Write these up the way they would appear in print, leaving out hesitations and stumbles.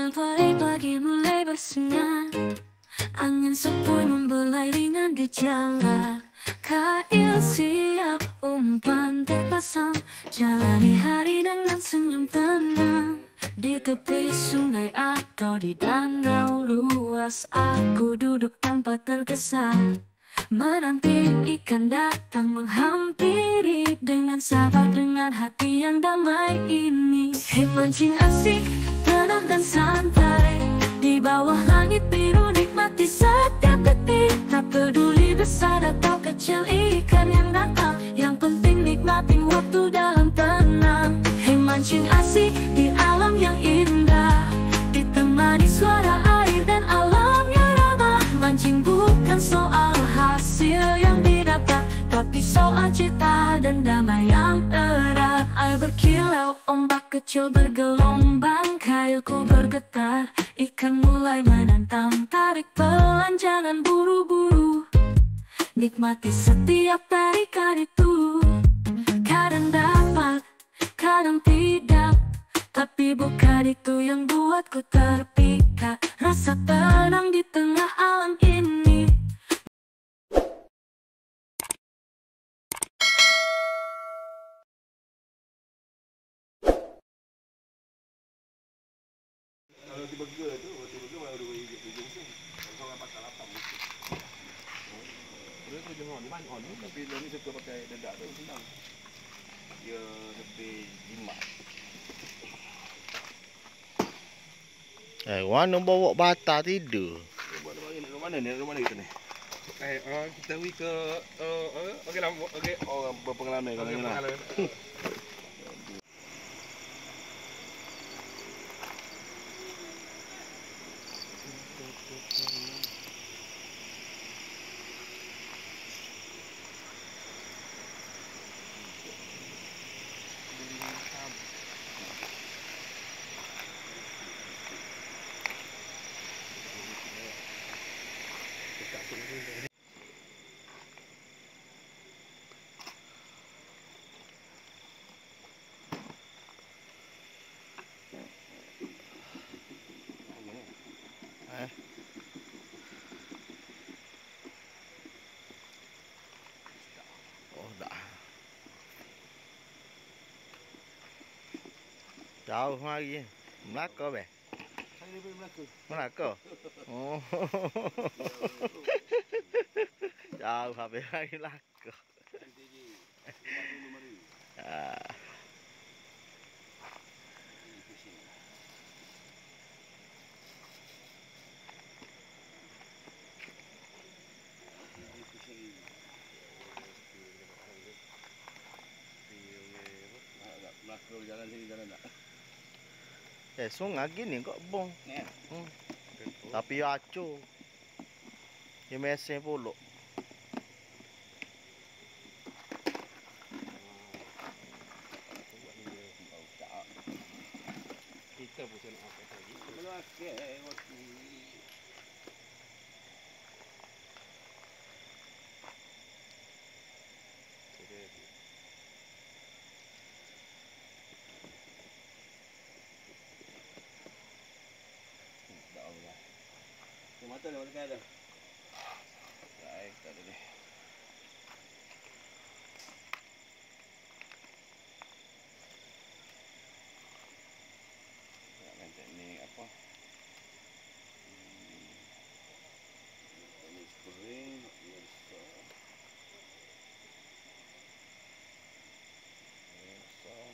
Siang pagi mulai bersinar, angin sepoi membelai ringan di jalan. Kail siap umpan terpasang, jalani hari dengan senyum tenang. Di tepi sungai atau di danau luas, aku duduk tanpa tergesa, menanti ikan datang menghampiri. Dengan sabar, dengan hati yang damai ini. Hei mancing asik, tenang dan santai, di bawah langit biru nikmati setiap detik. Tak peduli besar atau kecil ikan yang datang, yang penting nikmatin waktu dalam tenang. Hei mancing asik di alam yang indah, ditemani suara air dan alam yang ramah. Mancing bukan soal hasil yang didapat, tapi soal cita dan damai yang erat. Air berkilau, ombak kecil bergelombang, kailku bergetar, ikan mulai menantang. Tarik pelan, jangan buru-buru, nikmati setiap tarikan itu. Kadang dapat, kadang tidak, tapi bukan itu yang buatku terpikat. Rasa tenang di tengah alam ini. Kalau di burger tu, roti burger baru 2 sen. Kalau orang pakai 8 mesti. Dia tu jangan ni banyak ni, tapi dia ni suka pakai dedak tu senang. Dia lebih jimat. Mana bawa bata tidur? Rumah mana kita ni? Kita pergi ke okeylah, okey orang berpengalaman kalau ni lah. Oh dah. Jauh lagi. Melaka be. Saya daripada Melaka. Melaka. Oh. Jauh habis lagi Melaka. Ah. Melaka jalan sini jalan tak? Sungai gini kok bong. Tapi acu. Dia mesin puluk. Kita pun nak apa lagi? Melaka roti. Mata dah pakai dah. Baik, tak ada ni. Nak teknik apa? Ini spring, ini besar. Ini besar.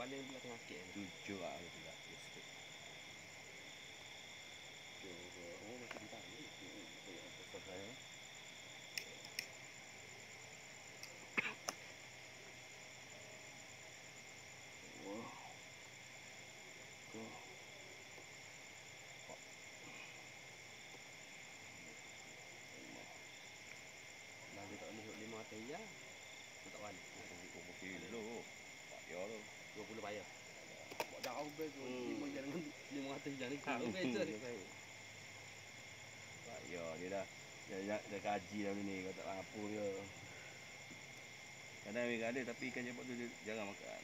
Paling belah tengah kek 7 lah belah listrik. 7 oh macam tadi kayak apa saya. Wah. Nanti tak boleh 5 tayar. Tak balik. 20 kilo. Tak ya tu. 20 bayar. Buat jauh best tu. 5 jalan 500 jalan ni. Tahu best tu. Tak ya dia dah. Dia kaji dah ni kau tak apa dia. Kadang ikan ada tapi ikan jepot tu dia jarang makan.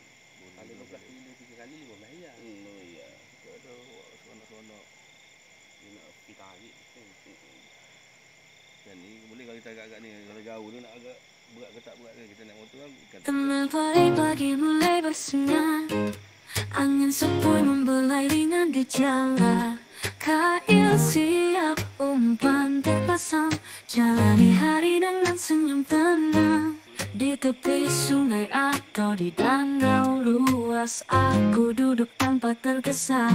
Kalau 12 kilo 3 kali 15 ya. Oh iya. Kita ada seronok-seronok. Dia nak pergi tarik. Dan ni boleh kalau kita agak-agak ni kalau jauh tu nak agak berat ke tak berat ke kita naik motor kan ikan. Teman pagi mulai bersinar, angin sepoi membelai ringan di jalan. Kail siap umpan terpasang, jalani hari dengan senyum tenang. Di tepi sungai atau di danau luas, aku duduk tanpa tergesa,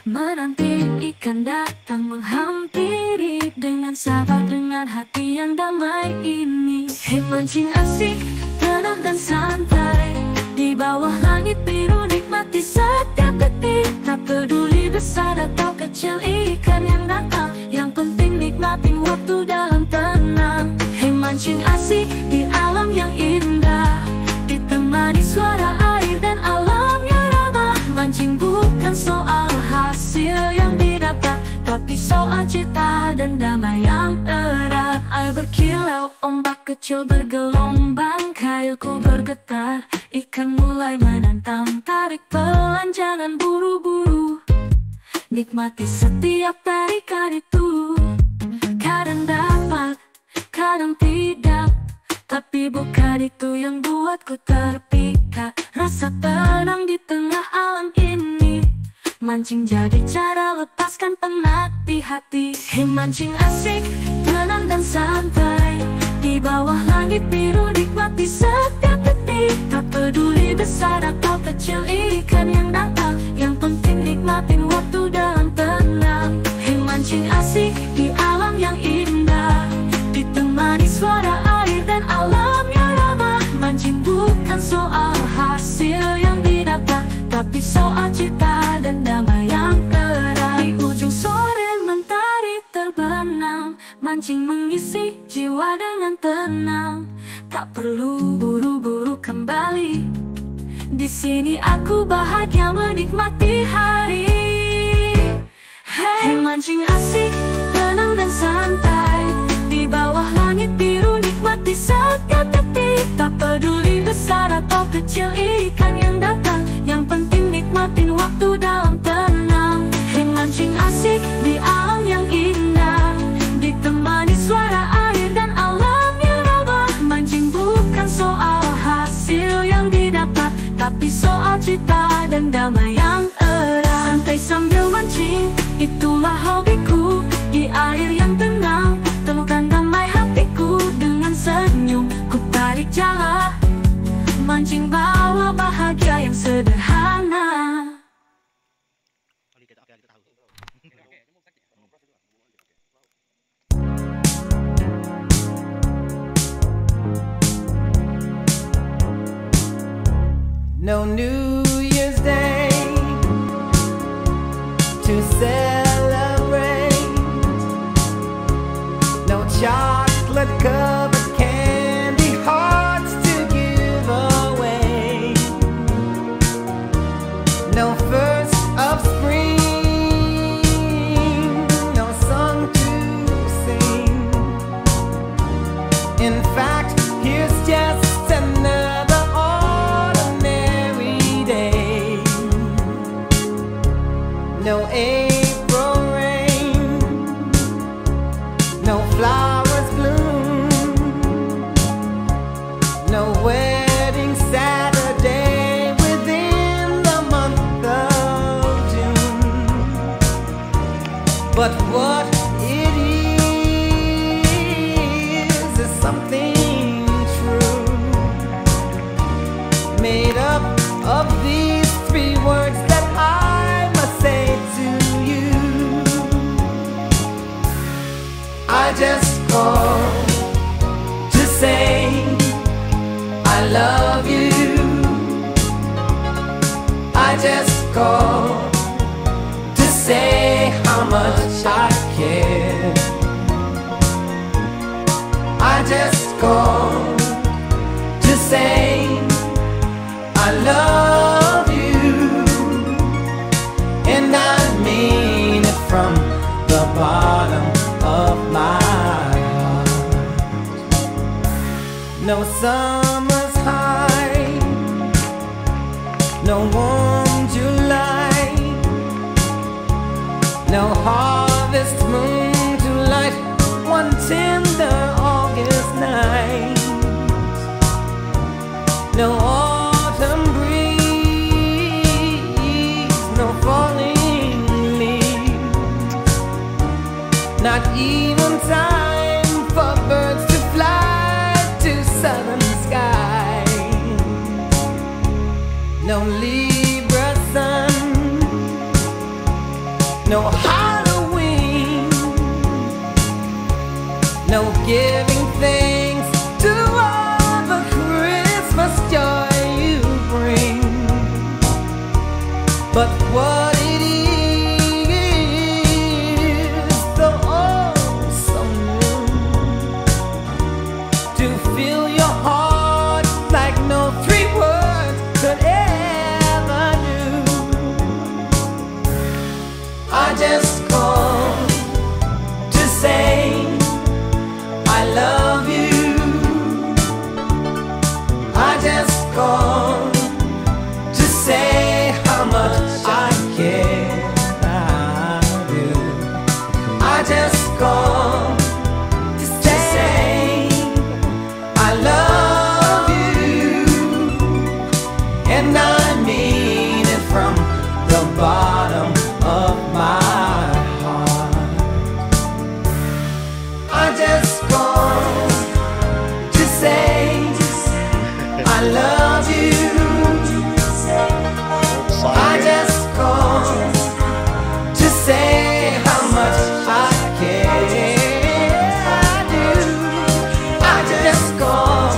menanti ikan datang menghampiri. Dengan sabar, dengan hati yang damai ini. Hei mancing asik, tenang dan santai, di bawah langit biru nikmati setiap detik. Tak peduli besar atau kecil ikan yang datang, yang penting nikmatin waktu dalam tenang. Hei mancing asik di alam yang indah, ditemani suara air dan alam yang ramah. Mancing bukan soal hasil yang didapat, tapi soal cita dan damai yang erat. Air berkilau, ombak kecil bergelombang, kailku bergetar, ikan mulai menantang. Tarik pelan, jangan buru-buru, nikmati setiap tarikan itu. Kadang dapat, kadang tidak, tapi bukan itu yang buatku terpikat. Rasa tenang di tengah alam ini, mancing jadi cara lepaskan penat di hati. Hei mancing asik, tenang dan santai, di bawah langit biru nikmati setiap detik. Tak peduli besar atau kecil ikan yang datang, yang penting nikmatin waktu dalam tenang. Hei mancing asik di alam yang indah, ditemani suara air dan alam yang ramah. Mancing bukan soal hasil yang didapat, tapi soal cita dan damai yang erat. Di ujung sore mentari terbenam, mancing mengisi jiwa dengan tenang. Tak perlu buru-buru kembali, di sini aku bahagia menikmati hari. Hey mancing asik, tenang dan santai, di bawah langit biru nikmati setiap detik. Tak peduli besar atau kecil ikan yang datang, yang penting nikmatin waktu dalam tenang. Hei mancing asik di alam yang indah, ditemani suara air dan alam yang ramah. Mancing bukan soal hasil yang didapat, tapi soal cita dan damai yang erat. Santai sambil mancing, itulah hobiku. Di air yang tenang, temukan damai hatiku. Dengan senyum ku tarik jala, mancing bawa bahagia yang sederhana. No New Year's Day to celebrate, no chocolate covered candy hearts to give away, no first of spring, no song to sing. In fact, here's just another no April rain, no flowers bloom, no wedding Saturday within the month of June. But what it is something true, made up of these three words that I must say to you. I just called to say I love you. I just called to say how much I care. I just called to say I love you, and I mean it from the bottom of my heart. No summer's high, no warm July, no harvest moon to light one tender August night, no autumn breeze, no falling leaves, not even time for birds to fly to southern skies, no Libra sun, no Halloween, no giving thanks to all the Christmas joy you bring. But what it is, so oh so new, to fill your heart like no three words could ever do. I just called to say I love you. I just called to say how much I care. I do. I just called to say I love you, and I mean it from the bottom of my heart. I just called to say I love you. I just called to say how much I care. I do. I just called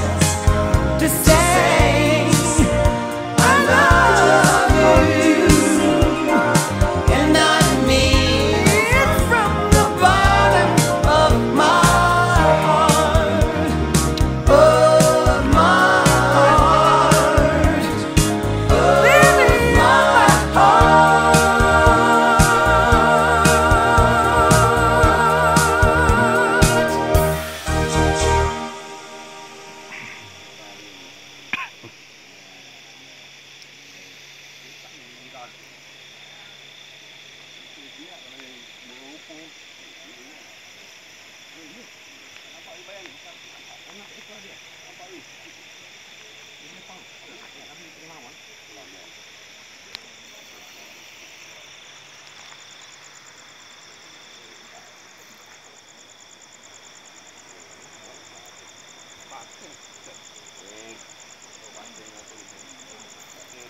to say I love you, and I mean it from the bottom of my heart, of my heart, of my heart.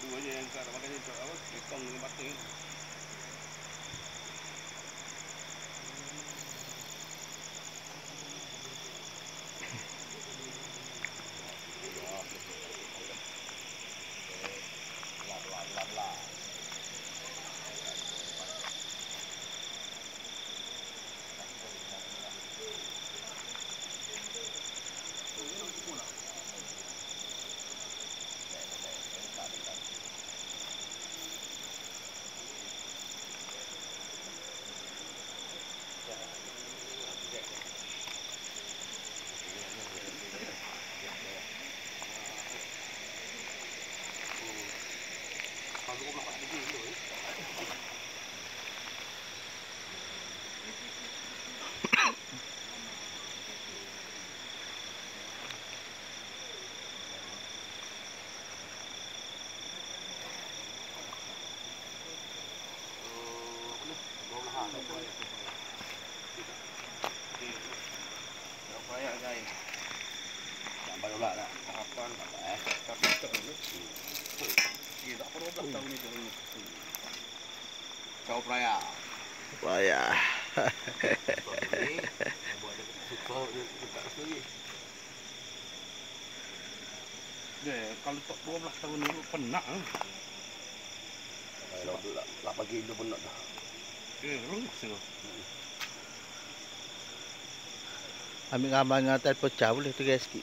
Dua je yang kat makan ni apa? Kekong dengan batin. Kau peraya. Payah. Kalau tak 12 tahun dulu penat ah. Kalau lah pagi itu pun nak dah. Terus tu. Ambil gambar dengan atas pecah boleh tu guys sikit.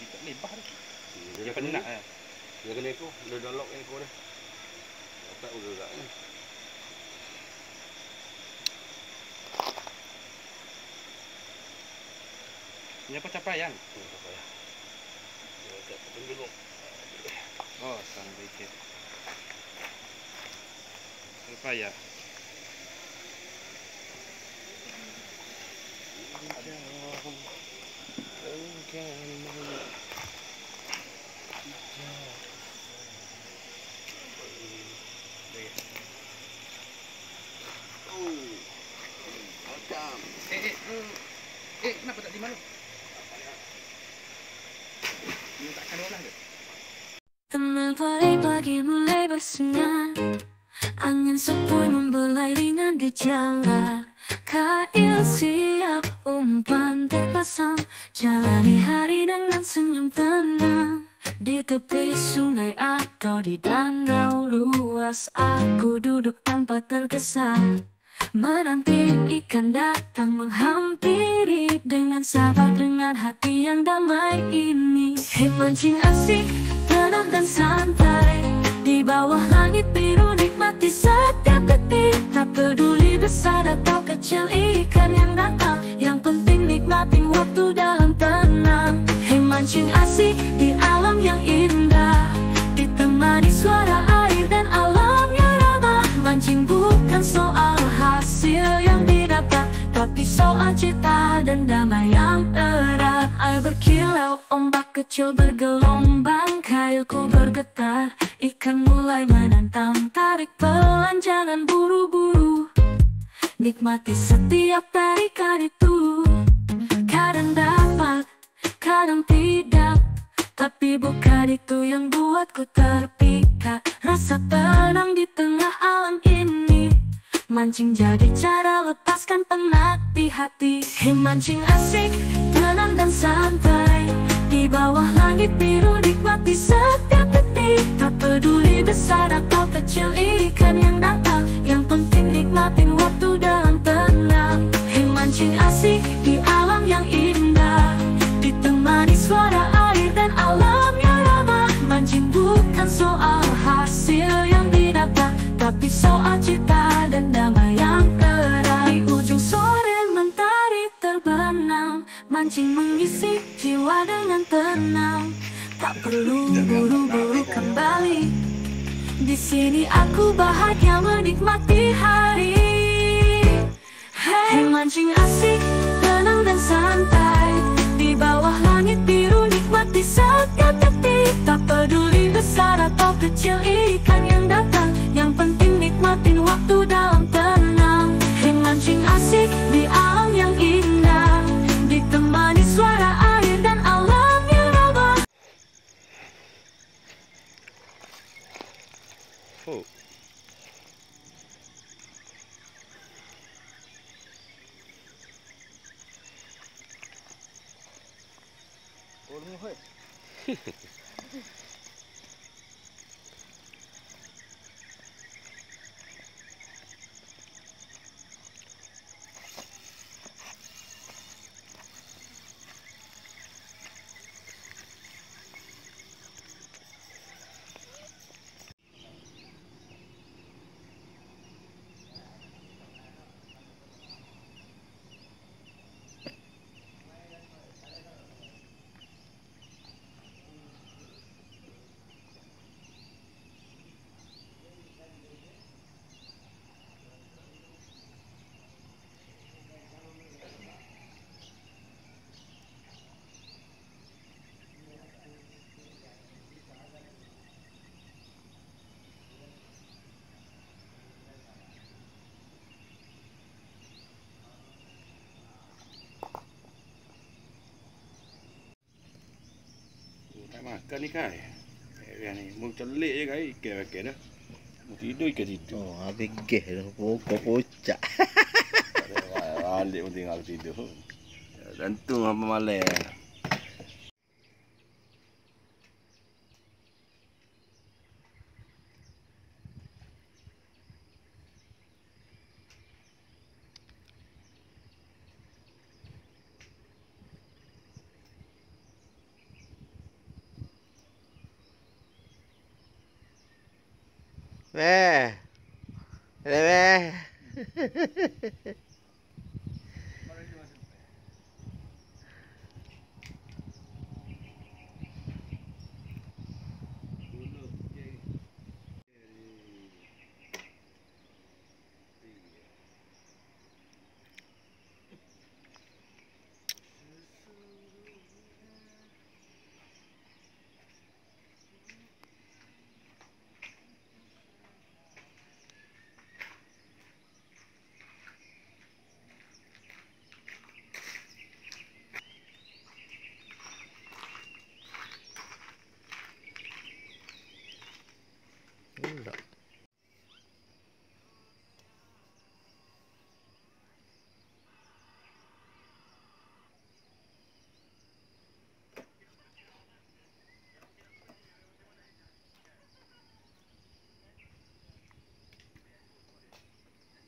Kita lebar dah. Dia penat ah. Dia kena ekor, dia dah lock ekor dia. Tak bergerak ni. Ini apa capaian? Tak payah. Tunggu. Oh, sang dikit. Lupa ya. Kenapa tak di mana? Ini takkan olah ke? Teman pagi mulai bersinar, angin sepoi membelai ringan di jalan. Kail siap, umpan terpasang, jalani hari dengan senyum tenang. Di tepi sungai atau di danau luas, aku duduk tanpa tergesa, menanti ikan datang menghampiri dengan sabar, dengan hati yang damai ini. Mancing asik, tenang dan santai, di bawah langit biru nikmati setiap detik. Tak peduli besar atau kecil ikan yang datang, yang penting nikmatin waktu dalam tenang. Mancing asik di alam yang indah, ditemani suara air dan alam yang ramah. Mancing bukan soal hasil yang didapat, tapi soal cita dan damai yang erat. Air berkilau, ombak kecil bergelombang, kailku bergetar, ikan mulai menantang. Tarik pelan, jangan buru-buru, nikmati setiap tarikan itu. Kadang dapat, kadang tidak, tapi bukan itu yang buatku terpikat. Rasa tenang di tengah alam ini, mancing jadi cara lepaskan penat di hati. Mancing asik, tenang dan santai, di bawah langit biru nikmati setiap detik. Tak peduli besar atau kecil ikan yang datang, yang penting nikmatin waktu dalam tenang. Mancing asik di alam yang indah, ditemani suara air dan alam yang ramah. Mancing bukan soal hasil yang didapat, tapi soal cita dan damai yang erat. Di ujung sore mentari terbenam, mancing mengisi jiwa dengan tenang. Tak perlu buru-buru kembali, di sini aku bahagia menikmati hari. Hey, mancing asik, tenang dan santai, di bawah langit biru nikmati setiap detik. Tak peduli besar atau kecil ikan yang datang, yang penting nikmatin waktu dalam tenang. Mancing asik di alam yang indah, ditemani suara air dan alam yang ramah. Oh. Makan ni kai. Yang ni mau celik je kai ikan dah. Mau tidur ikan tidur. Oh, habis gas dah. Pokok pocak. Balik pun tinggal tidur. Tentu apa malam. Meh. Meh.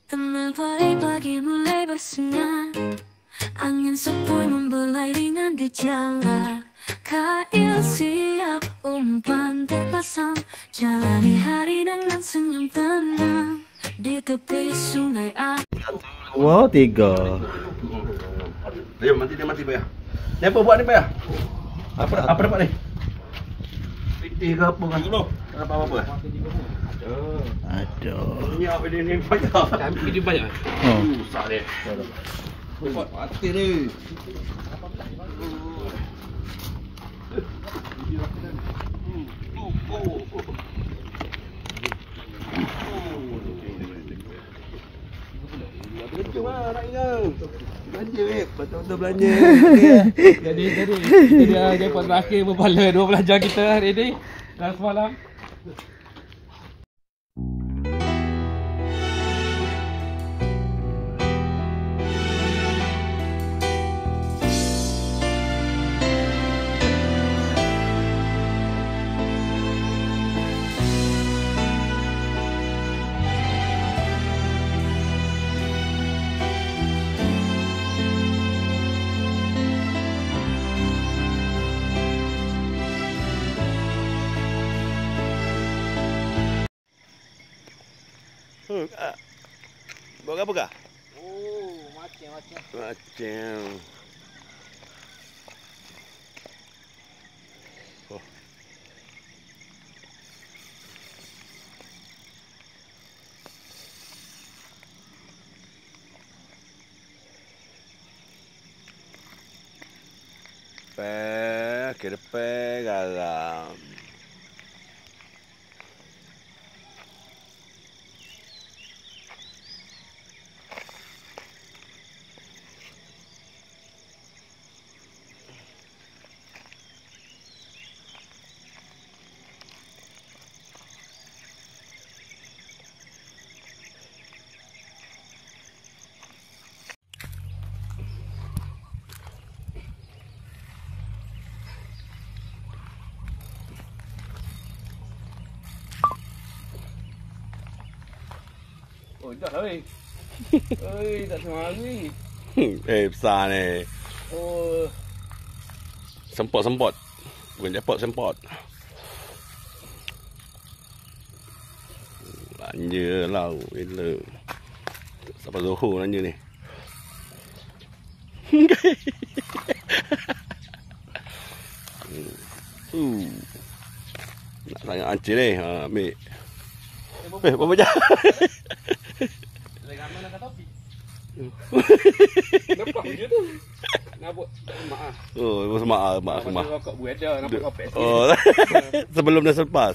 Teman pagi-pagi mulai bersinar, angin sepoi membelai ringan di jalan. Kail siap, umpan terpasang, jalani hari dengan senyum tenang di tepi sungai. Wow, 3. Ayam nanti dia mati bayar. Ni apa buat ni bayar? Apa dapat ni? Pitih ke apa kan? Tak dapat apa-apa. Aduh. Ini apa dia ni banyak. Tapi dia banyak. Susah dia. Buat mati ni. Belanja betul-betul belanja. Jadi dia jackpot terakhir berpala 12 jam kita hari ni dan semalam. Buat apa kah? Oh, macam-macam. Macam. Oh. Kedepan garam. Oh, dah lah weh. Oi, tak semua ni. Besar ni. Oh, Sempot. Bukan jackpot, sempot. Belanja lah. Gila. Sampai Zohor belanja ni. Nak sangat ancir ni. Ha, ambil. Berapa jam? Legaman nak topi. Nampak je tu. Nak buat mak ah. Oh, mak semua. Rokok buat dah nampak kopek sikit. Oh, sebelum dan selepas.